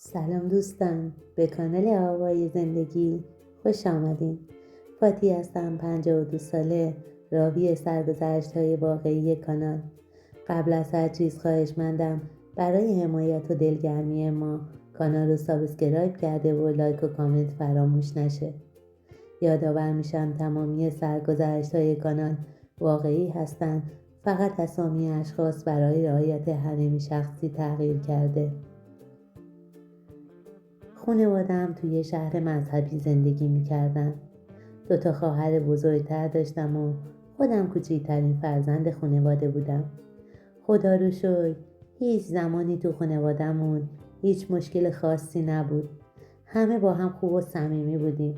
سلام دوستان، به کانال آوای زندگی خوش آمدین. فاتی هستم، 52 ساله، راوی سرگذشت‌های واقعی کانال. قبل از هر چیز خواهشمندم برای حمایت و دلگرمی ما کانال رو سابسکرایب کرده و لایک و کامنت فراموش نشه. یادآور میشم تمامی سرگذشت‌های کانال واقعی هستند، فقط اسامی اشخاص برای رعایت حریم شخصی تغییر کرده. خانواده‌ام توی شهر مذهبی زندگی می‌کردن. 2 خواهر بزرگتر داشتم و خودم کوچکترین فرزند خانواده بودم. خدا رو شکر هیچ زمانی تو خانواده‌مون هیچ مشکل خاصی نبود. همه با هم خوب و صمیمی بودیم.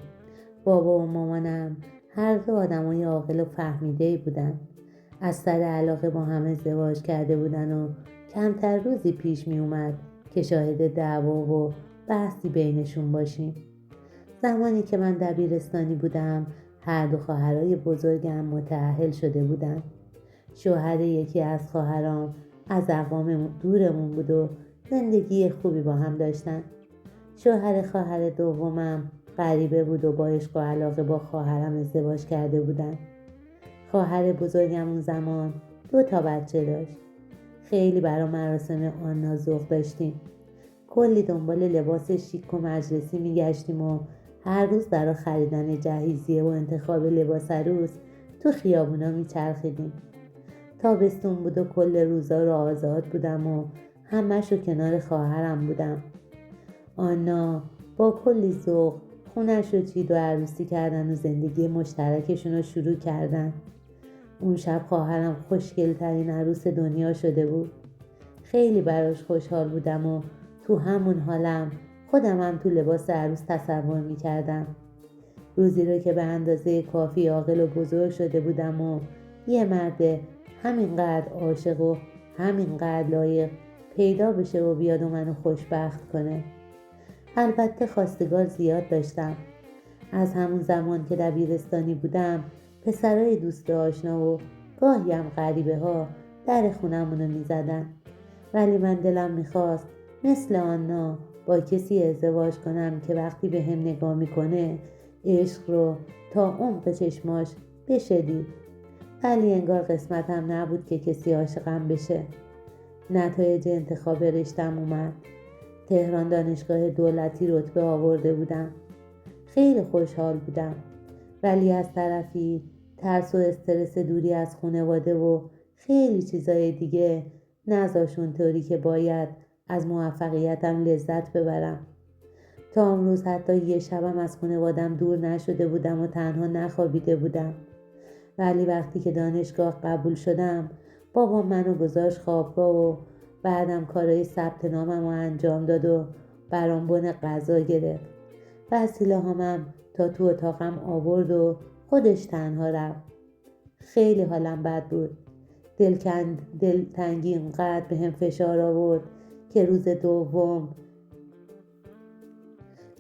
بابا و مامانم هر دو آدمای عاقل و فهمیده‌ای بودن. از سر علاقه با هم ازدواج کرده بودن و کمتر روزی پیش می اومد که شاهد دعوا و بحثی بینشون باشیم. زمانی که من دبیرستانی بودم هر 2 خواهرای بزرگم متأهل شده بودن. شوهر یکی از خواهرام از اقوام دورمون بود و زندگی خوبی با هم داشتن. شوهر خواهر دومم غریبه بود و با عشق و علاقه با خواهرم ازدواج کرده بودن. خواهر بزرگم اون زمان 2 بچه داشت. خیلی برا مراسم آنا ذوق داشتیم. کلی دنبال لباس شیک و مجلسی میگشتیم و هر روز برای خریدن جهیزیه و انتخاب لباس عروس تو خیابونا میچرخیدیم. تابستون بود و کل روزا رو آزاد بودم و همش رو کنار خواهرم بودم. آنا با کلی ذوق خونش رو چید و عروسی کردن و زندگی مشترکشون رو شروع کردن. اون شب خواهرم خوشگل‌ترین عروس دنیا شده بود. خیلی براش خوشحال بودم و تو همون حالم خودم هم تو لباس عروس تصور می‌کردم. روزی رو که به اندازه کافی عاقل و بزرگ شده بودم و یه مرد همینقدر عاشق و همینقدر لایق پیدا بشه و بیاد و منو خوشبخت کنه. البته خواستگار زیاد داشتم. از همون زمان که دبیرستانی بودم پسرای دوست آشنا و گاهی هم غریبه ها در خونمونو میزدن. ولی من دلم میخواست مثل آنا با کسی ازدواج کنم که وقتی به هم نگاه میکنه عشق رو تا عمق چشماش بشه دید. ولی انگار قسمتم نبود که کسی عاشقم بشه. نتایج انتخاب رشتم اومد. تهران دانشگاه دولتی رتبه آورده بودم. خیلی خوشحال بودم. ولی از طرفی ترس و استرس دوری از خانواده و خیلی چیزای دیگه نذاشون طوری که باید از موفقیتم لذت ببرم. تا امروز حتی یه شبم از خانوادم دور نشده بودم و تنها نخوابیده بودم. ولی وقتی که دانشگاه قبول شدم بابا منو گذاشت خوابگاه و بعدم کارای ثبت نامم رو انجام داد و برام بن غذا گرفت. وسیله هامم تا تو اتاقم آورد و خودش تنها رفت. خیلی حالم بد بود. دلتنگی اینقدر به هم فشار آورد که روز دوم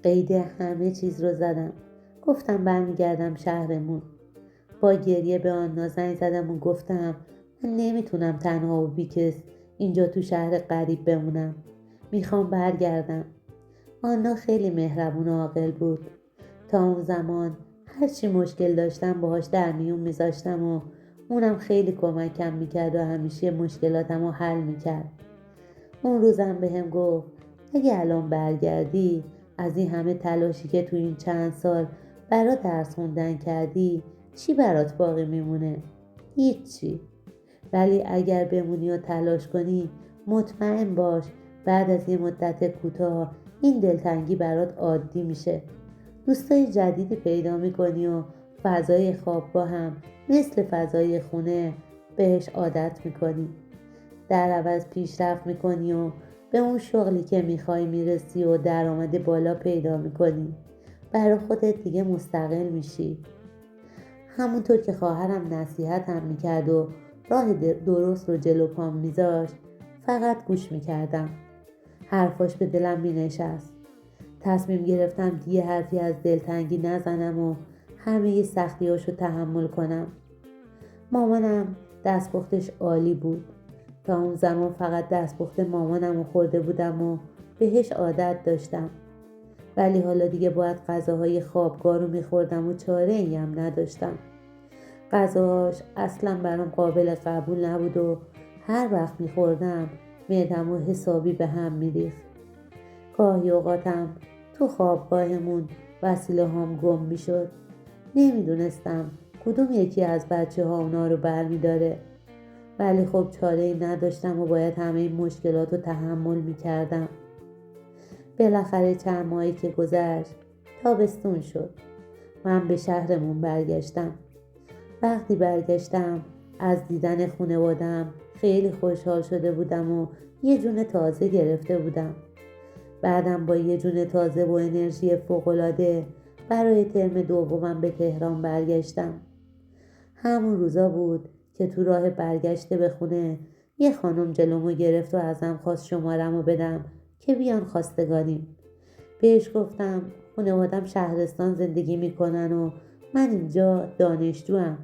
قید همه چیز رو زدم. گفتم برمیگردم شهرمون. با گریه به آنا زنگ زدم و گفتم من نمیتونم تنها و بیکس اینجا تو شهر غریب بمونم. میخوام برگردم. آنا خیلی مهربون و عاقل بود. تا اون زمان هرچی مشکل داشتم باهاش در میون میذاشتم و اونم خیلی کمکم میکرد و همیشه مشکلاتم رو حل میکرد. اون روزم بهم گفت اگه الان برگردی از این همه تلاشی که تو این چند سال برا درس خوندن کردی چی برات باقی میمونه؟ هیچی. ولی اگر بمونی و تلاش کنی مطمئن باش بعد از یه مدت کوتاه این دلتنگی برات عادی میشه. دوستای جدیدی پیدا میکنی و فضای خوابگاه هم مثل فضای خونه بهش عادت میکنی. در عوض پیشرفت میکنی و به اون شغلی که میخوای میرسی و درآمد بالا پیدا میکنی. برای خودت دیگه مستقل میشی. همونطور که خواهرم نصیحتم میکرد و راه درست رو جلو پام میذاشت فقط گوش میکردم. حرفاش به دلم مینشست. تصمیم گرفتم دیگه حرفی از دلتنگی نزنم و همه سختیاشو تحمل کنم. مامانم دستپختش عالی بود. تا اون زمان فقط دستپخت مامانم رو خورده بودم و بهش عادت داشتم، ولی حالا دیگه باید غذاهای خوابگاه رو میخوردم و چاره ای هم نداشتم. غذاهاش اصلا برام قابل قبول نبود و هر وقت میخوردم معدم و حسابی به هم میریخت. گاهی اوقاتم تو خوابگاهمون وسیله هام گم میشد. نمیدونستم کدوم یکی از بچه ها اونا رو برمیداره، ولی خب چاره ای نداشتم و باید همه این مشکلات رو تحمل میکردم. بالاخره چند ماهی که گذشت تابستون شد. من به شهرمون برگشتم. وقتی برگشتم از دیدن خانواده‌ام خیلی خوشحال شده بودم و یه جون تازه گرفته بودم. بعدم با یه جون تازه و انرژی فوق‌العاده برای ترم دومم به تهران برگشتم. همون روزا بود که تو راه برگشته به خونه یه خانم جلومو گرفت و ازم خواست شمارمو بدم که بیان خواستگاریم. بهش گفتم خانوادم شهرستان زندگی میکنن و من اینجا دانشجوام،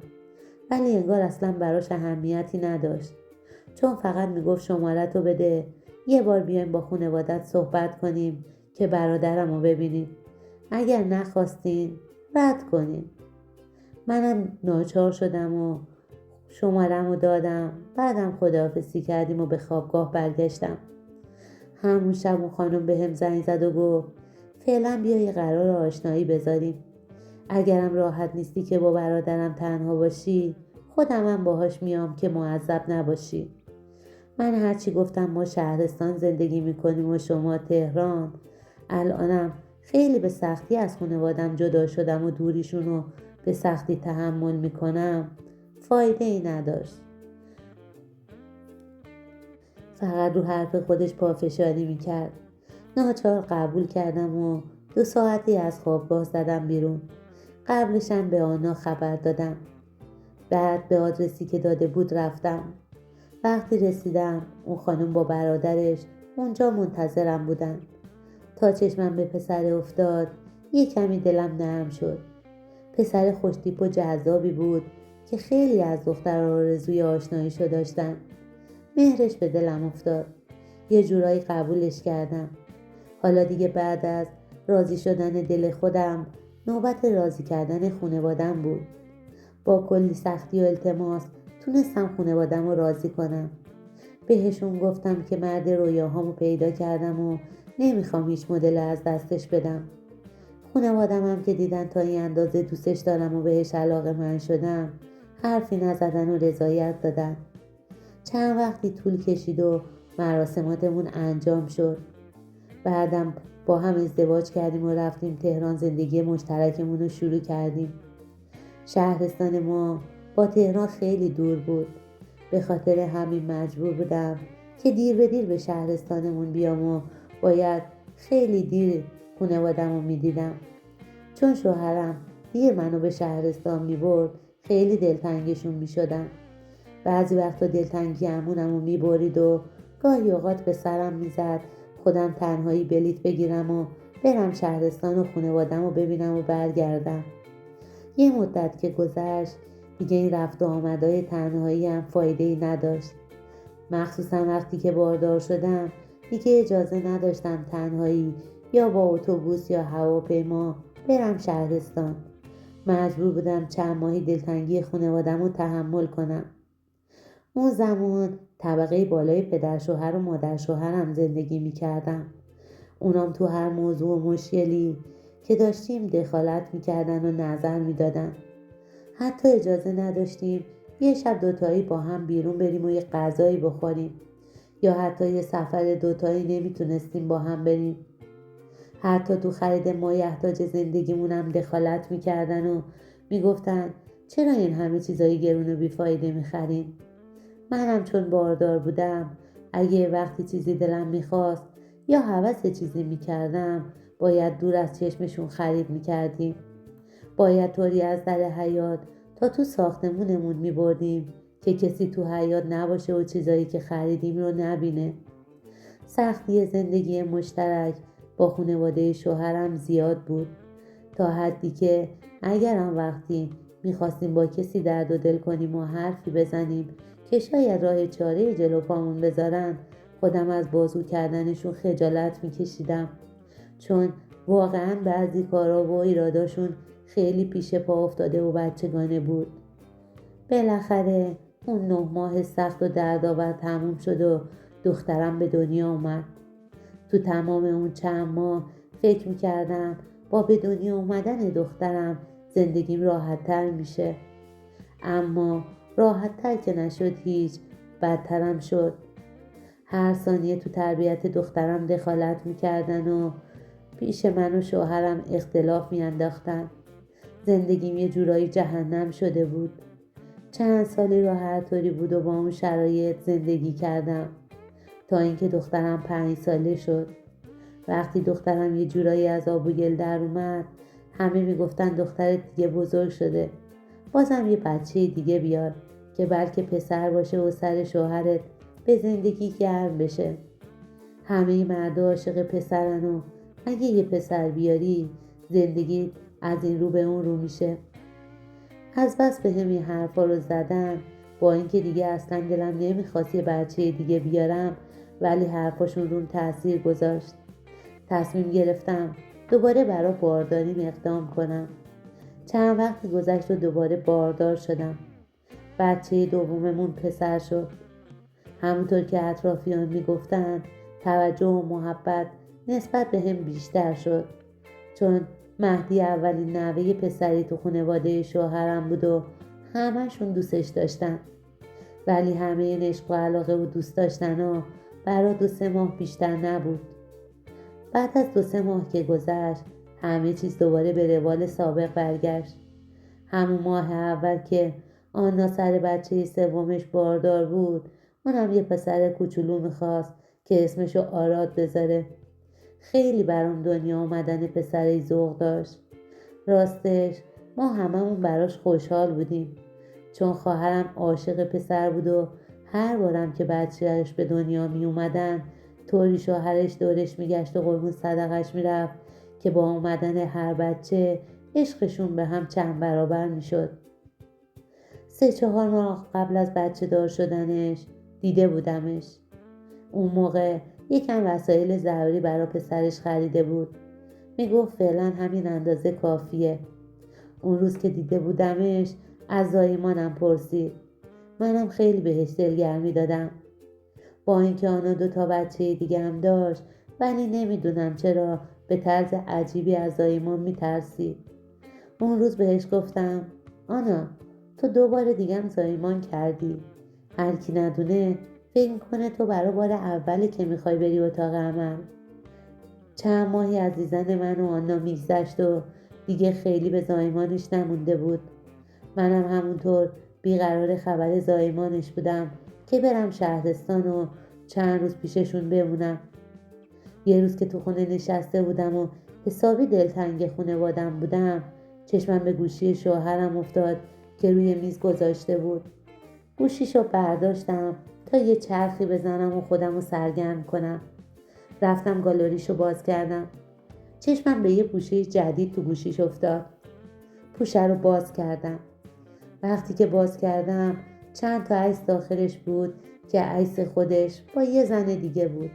ولی انگار اصلا براش اهمیتی نداشت، چون فقط میگفت شمارتو بده یه بار بیایم با خانوادت صحبت کنیم که برادرمو ببینید، اگر نخواستین رد کنین. منم ناچار شدم و شمارمو دادم. بعدم خداحافظی کردیم و به خوابگاه برگشتم. همون شب اون خانم بهم زنگ زد و گفت فعلا بیا یه قرار آشنایی بذاریم. اگرم راحت نیستی که با برادرم تنها باشی، خودمم باهاش میام که معذب نباشی. من هرچی گفتم ما شهرستان زندگی میکنیم و شما تهران، الانم خیلی به سختی از خانوادم جدا شدم و دوریشونو به سختی تحمل میکنم، فایده ای نداشت. فقط رو حرف خودش پافشاری میکرد. ناچار قبول کردم و 2 ساعتی از خوابگاه زدم بیرون. قبلشم به آنا خبر دادم. بعد به آدرسی که داده بود رفتم. وقتی رسیدم اون خانم با برادرش اونجا منتظرم بودن. تا چشمم به پسر افتاد یه کمی دلم نرم شد. پسر خوشتیپ و جذابی بود که خیلی از دخترها آرزوی آشناییشو داشتن. مهرش به دلم افتاد. یه جورایی قبولش کردم. حالا دیگه بعد از راضی شدن دل خودم نوبت راضی کردن خانوادم بود. با کلی سختی و التماس تونستم خانوادم رو راضی کنم. بهشون گفتم که مرد رویاهامو پیدا کردم و نمیخوام هیچ مدل از دستش بدم. خانوادم هم که دیدن تا این اندازه دوستش دارم و بهش علاقه‌مند شدم، حرفی نزدن و رضایت دادن. چند وقتی طول کشید و مراسماتمون انجام شد. بعدم با هم ازدواج کردیم و رفتیم تهران زندگی مشترکمون رو شروع کردیم. شهرستان ما با تهران خیلی دور بود. به خاطر همین مجبور بودم که دیر به دیر به شهرستانمون بیام و باید خیلی دیر خانوادم رو میدیدم. چون شوهرم دیر منو به شهرستان میبرد خیلی دلتنگشون میشدم. بعضی وقتا دلتنگی عمونم رو میبرید و گاهی اوقات به سرم میزد خودم تنهایی بلیط بگیرم و برم شهرستان و خانوادم رو ببینم و برگردم. یه مدت که گذشت دیگه این رفت و آمدهای تنهایی هم فایده‌ای نداشت. مخصوصا وقتی که باردار شدم دیگه اجازه نداشتم تنهایی یا با اتوبوس یا هواپیما برم شهرستان. مجبور بودم چند ماهی دلتنگی خانوادم رو تحمل کنم. اون زمان طبقه بالای پدر شوهر و مادر شوهرم زندگی میکردم. اونام تو هر موضوع و مشکلی که داشتیم دخالت میکردن و نظر میدادن. حتی اجازه نداشتیم یه شب دوتایی با هم بیرون بریم و یه غذایی بخوریم، یا حتی یه سفر دوتایی نمیتونستیم با هم بریم. حتی تو خرید مایحتاج زندگیمون هم دخالت میکردن و میگفتن چرا این همه چیزای گرون و بیفایده میخرین؟ منم چون باردار بودم اگه وقتی چیزی دلم میخواست یا هوس چیزی میکردم باید دور از چشمشون خرید میکردیم. باید طوری از در حیاط تا تو ساختمونمون میبردیم که کسی تو حیاط نباشه و چیزایی که خریدیم رو نبینه. سختی زندگی مشترک با خانواده شوهرم زیاد بود، تا حدی که اگرم وقتی میخواستیم با کسی درد و دل کنیم و حرفی بزنیم که شاید راه چاره جلو پامون بذارن، خودم از بازو کردنشون خجالت میکشیدم، چون واقعا بعضی کارا و ایراداشون خیلی پیش پا افتاده و بچگانه بود. بالاخره اون 9 ماه سخت و دردآور تموم شد و دخترم به دنیا اومد. تو تمام اون چند ماه فکر میکردم با به دنیا اومدن دخترم زندگیم راحت‌تر میشه، اما راحت‌تر که نشد، هیچ، بدترم شد. هر ثانیه تو تربیت دخترم دخالت میکردن و پیش من و شوهرم اختلاف میانداختن. زندگیم یه جورایی جهنم شده بود. چند سالی رو هر طوری بود و با اون شرایط زندگی کردم تا اینکه دخترم 5 ساله شد. وقتی دخترم یه جورایی از آب و گل در اومد، همه میگفتن دخترت دیگه بزرگ شده، بازم یه بچه دیگه بیار که بلکه پسر باشه و سر شوهرت به زندگی گرم بشه. همه مردا عاشق پسرن و اگه یه پسر بیاری زندگی از این رو به اون رو میشه. از بس به هم این حرفا رو زدن، با اینکه دیگه اصلا دلم نمیخواست یه بچه دیگه بیارم، ولی حرفاشون روم تاثیر گذاشت. تصمیم گرفتم دوباره برای بارداری اقدام کنم. چند وقتی گذشت و دوباره باردار شدم. بچه دوممون پسر شد. همونطور که اطرافیان میگفتن توجه و محبت نسبت به هم بیشتر شد، چون مهدی اولین نوه پسری تو خانواده شوهرم بود و همه‌شون دوستش داشتن. ولی همه این عشق و علاقه و دوست داشتن ها برای 2-3 ماه بیشتر نبود. بعد از 2-3 ماه که گذشت، همه چیز دوباره به روال سابق برگشت. همون ماه اول که آنا سر بچه سومش باردار بود، اونم یه پسر کوچولو میخواست که اسمشو آراد بذاره. خیلی برام دنیا آمدن پسری ذوق داشت. راستش ما هممون براش خوشحال بودیم، چون خواهرم عاشق پسر بود و هر بارم که بچه‌اش به دنیا می اومدن طوری شوهرش دورش میگشت و قربون صدقش میرفت که با اومدن هر بچه عشقشون به هم چند برابر میشد. 3-4 ماه قبل از بچه دار شدنش دیده بودمش. اون موقع یکم وسایل ضروری برای پسرش خریده بود. میگفت فعلا همین اندازه کافیه. اون روز که دیده بودمش از زایمانم پرسید. منم خیلی بهش دلگرمی دادم. با اینکه آنا 2 تا بچه دیگه هم داشت، ولی نمیدونم چرا به طرز عجیبی از زایمان میترسید. اون روز بهش گفتم آنا، تو 2 بار دیگه هم زایمان کردی. هر کی ندونه فکر کنه تو برای بار اولی که میخوای بری اتاق عمل. چند ماهی از دیدن من و آنا میگذشت و دیگه خیلی به زایمانش نمونده بود. منم همونطور بیقرار خبر زایمانش بودم که برم شهرستان و چند روز پیششون بمونم. یه روز که تو خونه نشسته بودم و حسابی دلتنگ خونوادم بودم، چشمم به گوشی شوهرم افتاد که روی میز گذاشته بود. گوشیشو برداشتم تا یه چرخی بزنم و خودمو سرگرم کنم. رفتم گالریشو باز کردم. چشمم به یه پوشه جدید تو گوشیش افتاد. پوشه رو باز کردم. وقتی که باز کردم چند تا عکس داخلش بود که عکس خودش با یه زن دیگه بود.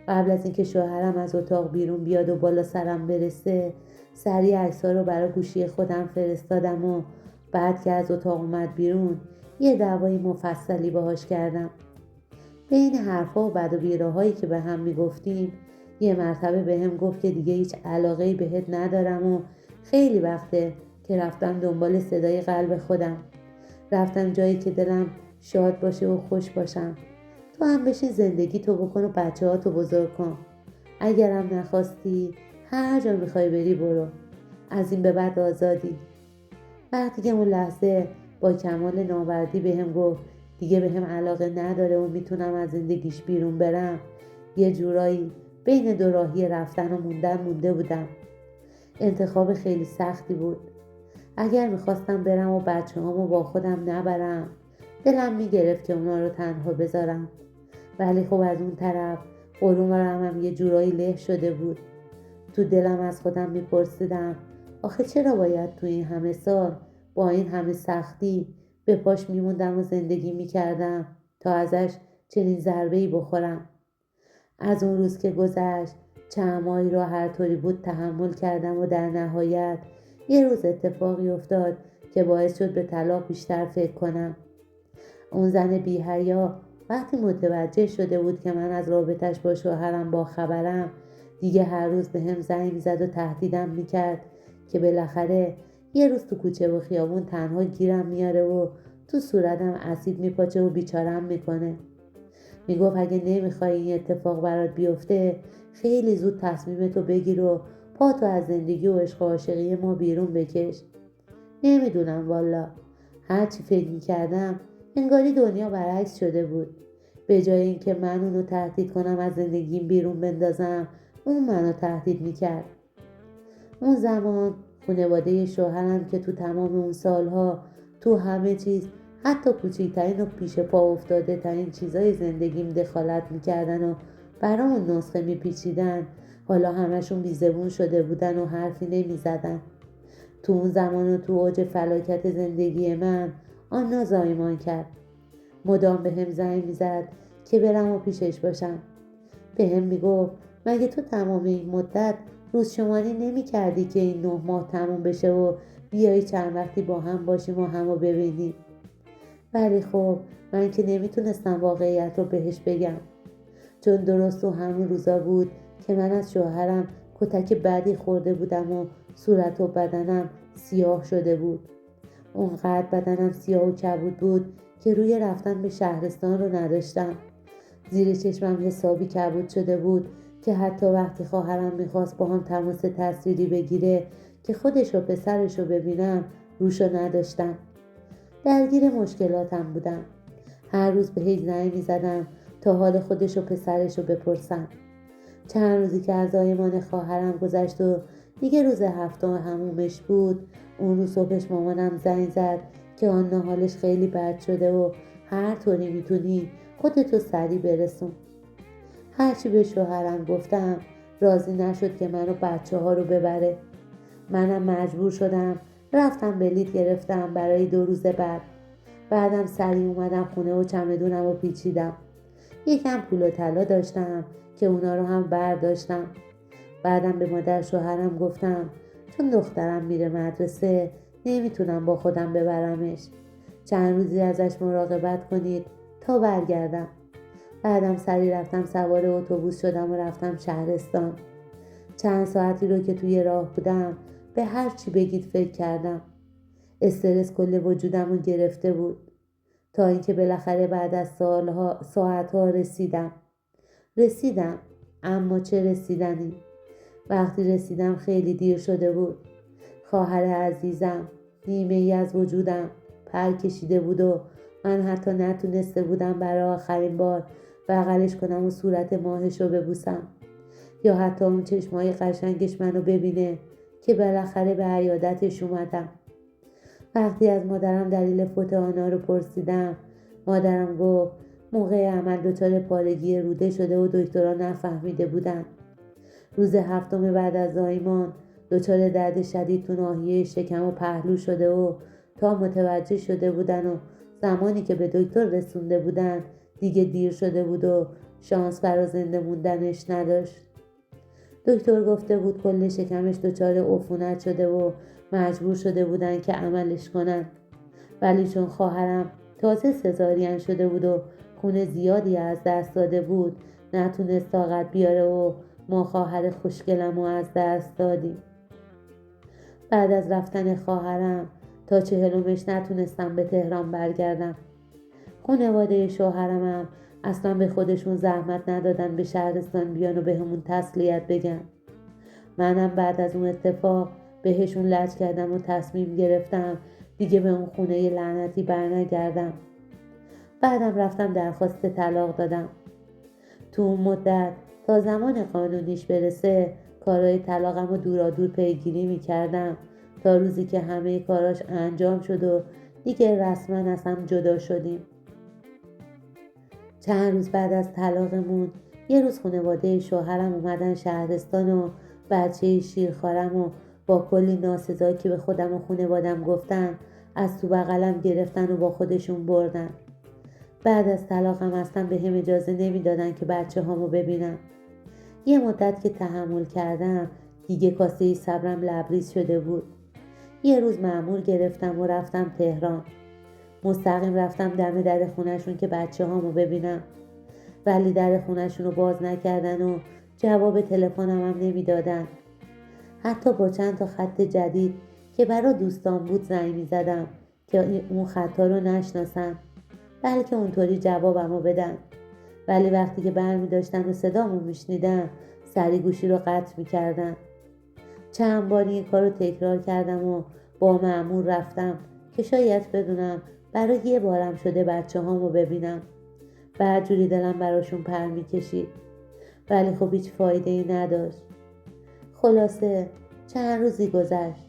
قبل از اینکه شوهرم از اتاق بیرون بیاد و بالا سرم برسه، سریع عکس‌ها رو برای گوشی خودم فرستادم و بعد که از اتاق اومد بیرون یه دعوای مفصلی باهاش کردم. بین حرفا و بد و بیراهایی که به هم میگفتیم، یه مرتبه به هم گفت که دیگه هیچ علاقه‌ای بهت ندارم و خیلی وقته که رفتم دنبال صدای قلب خودم. رفتم جایی که دلم شاد باشه و خوش باشم. تو هم بشین زندگی تو بکن و بچه ها تو بزرگ کن. اگرم نخواستی هر جا میخوای بری برو. از این به بعد آزادی. وقتی که اون لحظه با کمال نامردی به هم گفت دیگه به هم علاقه نداره و میتونم از زندگیش بیرون برم، یه جورایی بین 2 راهی رفتن و موندن مونده بودم. انتخاب خیلی سختی بود. اگر میخواستم برم و بچه هامو با خودم نبرم، دلم میگرفت که اونا رو تنها بذارم. ولی خب از اون طرف قلومم هم یه جورایی له شده بود. تو دلم از خودم میپرسیدم آخه چرا باید تو این همه سال با این همه سختی به پاش میموندم و زندگی میکردم تا ازش چنین ضربه‌ای بخورم. از اون روز که گذشت چند ماهی را هر طوری بود تحمل کردم و در نهایت یه روز اتفاقی افتاد که باعث شد به طلاق بیشتر فکر کنم. اون زن بی‌حیا وقتی متوجه شده بود که من از رابطش با شوهرم با خبرم دیگه هر روز به هم زنگ میزد و تهدیدم میکرد که بالاخره یه روز تو کوچه و خیابون تنها گیرم میاره و تو صورتم اسید میپاچه و بیچارم میکنه. میگفت اگه نمیخوای این اتفاق برات بیفته خیلی زود تصمیمتو بگیر و پاتو از زندگی و عشق و عاشقی ما بیرون بکش. نمیدونم والا، هرچی فکر میکردم انگاری دنیا برعکس شده بود. به جای اینکه من اونو تهدید کنم از زندگیم بیرون بندازم اون منو تهدید میکرد. اون زمان خانواده شوهرم که تو تمام اون سالها تو همه چیز حتی کوچکترین و پیش پا افتاده ترین چیزای زندگیم دخالت میکردن و برامون نسخه میپیچیدن، حالا همشون بیزبون شده بودن و حرفی نمیزدن. تو اون زمان و تو اوج فلاکت زندگی من آنا زایمان کرد. مدام به هم زنگ میزد که برم و پیشش باشم. به هم میگفت مگه تو تمام این مدت روز شماری نمی کردی که این 9 ماه تموم بشه و بیایی چند وقتی با هم باشیم و همو ببینیم؟ ولی خب من که نمیتونستم واقعیت رو بهش بگم، چون درست تو همون روزا بود که من از شوهرم کتک بدی خورده بودم و صورت و بدنم سیاه شده بود. اونقدر بدنم سیاه و کبود بود که روی رفتن به شهرستان رو نداشتم. زیر چشمم حسابی کبود شده بود که حتی وقتی خواهرم میخواست با هم تماس تصویری بگیره که خودش و پسرش رو ببینم روشو نداشتم. درگیر مشکلاتم بودم. هر روز به هیچ زنگ میزدم تا حال خودش و پسرش رو بپرسم. چند روزی که از زایمان خواهرم گذشت و دیگه روز هفتم همومش بود، اون روز صبحش مامانم زنگ زد که آنا حالش خیلی بد شده و هر طوری میتونی خودتو سریع برسون. هرچی به شوهرم گفتم راضی نشد که منو بچه ها رو ببره. منم مجبور شدم رفتم بلیط گرفتم برای 2 روز بعدم سریع اومدم خونه و چمدونم رو پیچیدم. یکم پول و طلا داشتم که اونا رو هم برداشتم. بعدم به مادر شوهرم گفتم چون دخترم میره مدرسه نمیتونم با خودم ببرمش، چند روزی ازش مراقبت کنید تا برگردم. بعدم سریع رفتم سوار اتوبوس شدم و رفتم شهرستان. چند ساعتی رو که توی راه بودم به هر چی بگید فکر کردم. استرس کل وجودم رو گرفته بود تا اینکه بالاخره بعد از ساعتها رسیدم. اما چه رسیدنی! وقتی رسیدم خیلی دیر شده بود. خواهر عزیزم نیمه ای از وجودم پر کشیده بود و من حتی نتونسته بودم برای آخرین بار بغلش کنم و صورت ماهش رو ببوسم، یا حتی اون چشمای قشنگش منو ببینه که بالاخره به عیادتش اومدم. وقتی از مادرم دلیل فوت آنا رو پرسیدم، مادرم گفت موقع عمل دچار پارگی روده شده و دکترها نفهمیده بودن. روز هفتم بعد از زایمان دچار درد شدید تو ناحیه شکم و پهلو شده و تا متوجه شده بودن و زمانی که به دکتر رسونده بودن دیگه دیر شده بود و شانس برای زنده موندنش نداشت. دکتر گفته بود کل شکمش دچار عفونت شده و مجبور شده بودن که عملش کنن، ولی چون خواهرم تازه سزارین شده بود و خون زیادی از دست داده بود نتونست طاقت بیاره و ما خواهر خوشگلم رو از دست دادیم. بعد از رفتن خواهرم تا 40مش نتونستم به تهران برگردم. خانواده شوهرمم اصلا به خودشون زحمت ندادن به شهرستان بیان و به همون تسلیت بگن. منم بعد از اون اتفاق بهشون لج کردم و تصمیم گرفتم دیگه به اون خونه لعنتی برنگردم. بعدم رفتم درخواست طلاق دادم. تو اون مدت تا زمان قانونیش برسه کارهای طلاقم رو دورادور پیگیری میکردم تا روزی که همه کاراش انجام شد و دیگه رسما از هم جدا شدیم. چند روز بعد از طلاقمون یه روز خانواده شوهرم اومدن شهرستان و بچه شیرخوارم و با کلی ناسزا که به خودم و خانوادم گفتن از تو بغلم گرفتن و با خودشون بردن. بعد از طلاقم اصلا به هم اجازه نمیدادن که بچه هامو ببینم. یه مدت که تحمل کردم دیگه کاسه صبرم لبریز شده بود. یه روز مأمور گرفتم و رفتم تهران. مستقیم رفتم دم در خونشون که بچه هامو ببینم، ولی در خونشون رو باز نکردن و جواب تلفنم هم نمیدادن. حتی با چند تا خط جدید که برا دوستان بود زنگ میزدم که اون خطا رو نشناسن، بلکه اونطوری جوابمو بدن. ولی وقتی که برمی داشتن و صدامو میشنیدن سری گوشی رو قطع میکردن. چند بار این کار رو تکرار کردم و با مأمور رفتم که شاید بدونم برای یه بارم شده بچه هامو ببینم. بعد جوری دلم براشون پر میکشید، ولی خب هیچ فایده ای نداشت. خلاصه چند روزی گذشت.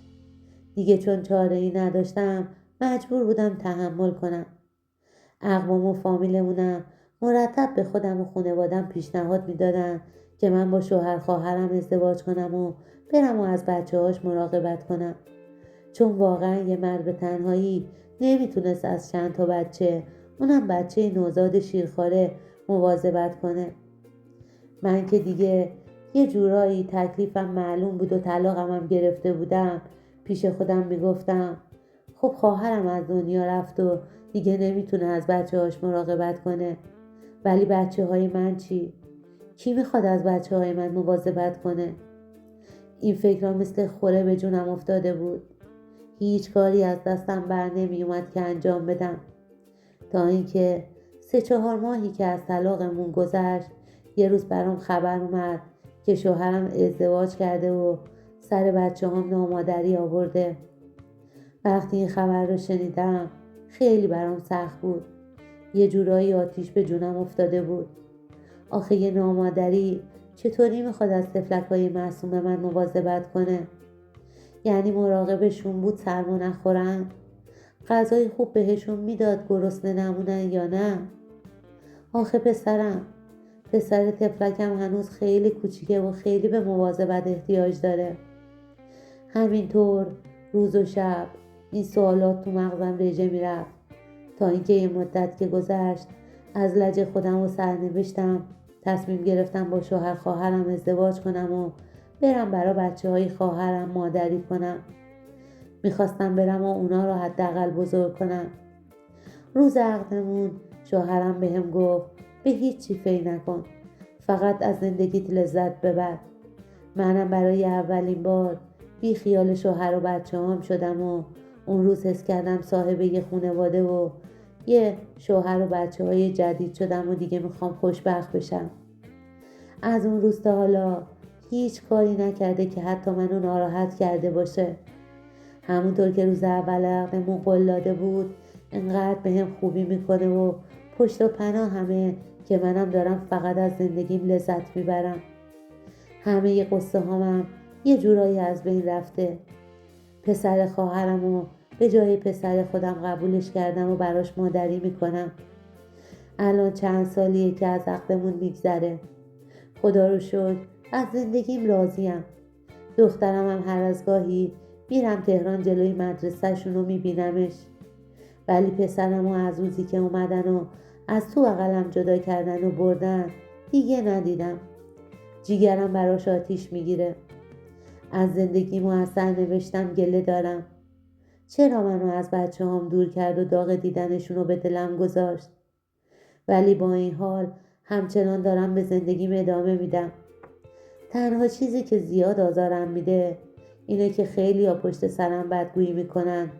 دیگه چون چاره ای نداشتم مجبور بودم تحمل کنم. اقوام و فامیلمونم مرتب به خودم و خانوادم پیشنهاد میدادن که من با شوهر خواهرم ازدواج کنم و برم و از بچه هاش مراقبت کنم، چون واقعا یه مرد به تنهایی نمیتونست از چند تا بچه، اونم بچه نوزاد شیرخواره، مواظبت کنه. من که دیگه یه جورایی تکلیفم معلوم بود و طلاقم هم گرفته بودم، پیش خودم میگفتم خب خواهرم از دنیا رفت و دیگه نمیتونه از بچه هاش مراقبت کنه، ولی بچه های من چی؟ کی میخواد از بچه های من مواظبت کنه؟ این فکرها مثل خوره به جونم افتاده بود. هیچ کاری از دستم بر نمی اومد که انجام بدم، تا اینکه 3-4 ماهی که از طلاقمون گذشت یه روز برام خبر اومد که شوهرم ازدواج کرده و سر بچه هم نامادری آورده. وقتی این خبر رو شنیدم خیلی برام سخت بود. یه جورایی آتیش به جونم افتاده بود. آخه یه نامادری چطوری میخواد از طفلک‌های معصوم من مواظبت کنه؟ یعنی مراقبشون بود سرما نخورن؟ غذای خوب بهشون میداد گرسنه نمونن یا نه؟ آخه پسر طفلکم هنوز خیلی کوچیکه و خیلی به مواظبت احتیاج داره. همینطور روز و شب این سوالات تو مغزم رژه میرفت، تا اینکه یه مدت که گذشت از لج خودم و سرنوشتم تصمیم گرفتم با شوهر خواهرم ازدواج کنم و برم برا بچه های خواهرم مادری کنم. میخواستم برم و اونا رو حداقل بزرگ کنم. روز عقدمون شوهرم بهم گفت به هیچ چی فکر نکن، فقط از زندگیت لذت ببر. منم برای اولین بار بی خیال شوهر و بچه هم شدم و اون روز حس کردم صاحب یه خانواده و یه شوهر و بچه های جدید شدم و دیگه میخوام خوشبخت بشم. از اون روز تا حالا هیچ کاری نکرده که حتی منو ناراحت کرده باشه. همونطور که روز اول عقدمون قول داده بود انقدر بهم خوبی میکنه و پشت و پناه همه که منم دارم فقط از زندگیم لذت میبرم. همه قصه هامم یه جورایی از بین رفته. پسر خواهرمو به جای پسر خودم قبولش کردم و براش مادری میکنم. الان چند سالیه که از عقدمون میگذره. خدا رو شکر از زندگیم راضیم. دخترم هم هر از گاهی میرم تهران جلوی مدرسه شونو میبینمش. ولی پسرمو از روزی که اومدن و از تو بغلم جدا کردن و بردن دیگه ندیدم. جیگرم براش آتیش میگیره. از زندگیمو از سرنوشتم گله دارم. چرا منو از بچه هم دور کرد و داغ دیدنشونو به دلم گذاشت؟ ولی با این حال همچنان دارم به زندگیم ادامه میدم. تنها چیزی که زیاد آزارم میده اینه که خیلی ها پشت سرم بدگویی میکنن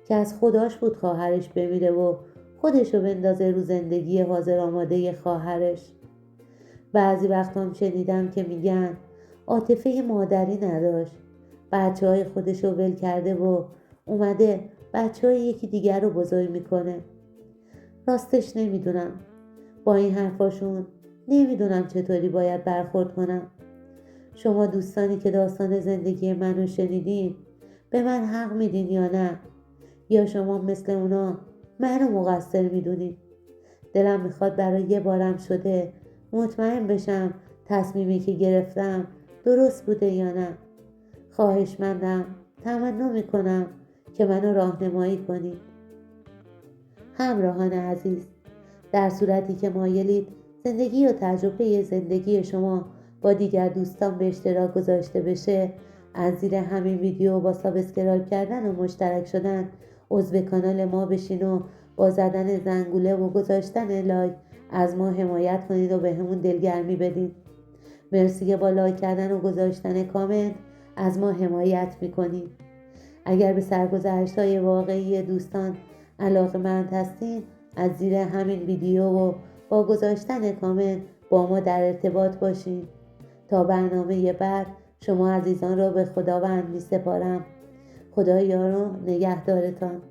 که از خداش بود خواهرش بمیره و خودشو بندازه رو زندگی حاضر آماده خواهرش. بعضی وقتا هم شنیدم که میگن عاطفه مادری نداشت، بچه های خودشو ول کرده و اومده بچه های یکی دیگر رو بزرگ میکنه. راستش نمیدونم. با این حرفاشون نمیدونم چطوری باید برخورد کنم. شما دوستانی که داستان زندگی منو شنیدین به من حق میدین یا نه؟ یا شما مثل اونا منو مقصر میدونین؟ دلم میخواد برای یه بارم شده مطمئن بشم تصمیمی که گرفتم درست بوده یا نه. خواهشمندم، تمنا میکنم که منو راهنمایی کنید. همراهان عزیز، در صورتی که مایلید زندگی و تجربه زندگی شما با دیگر دوستان به اشتراک گذاشته بشه، از زیر همین ویدیو با سابسکرایب کردن و مشترک شدن عضو کانال ما بشین و با زدن زنگوله و گذاشتن لایک از ما حمایت کنید و به همون دلگرمی بدید. مرسی که با لایک کردن و گذاشتن کامنت از ما حمایت میکنید. اگر به سرگذشت‌های واقعی دوستان علاقه‌مند هستین، از زیر همین ویدیو و با گذاشتن کامنت با ما در ارتباط باشین. تا برنامه بعد شما عزیزان را به خداوند می‌سپارم. خدا یار و نگهدارتان.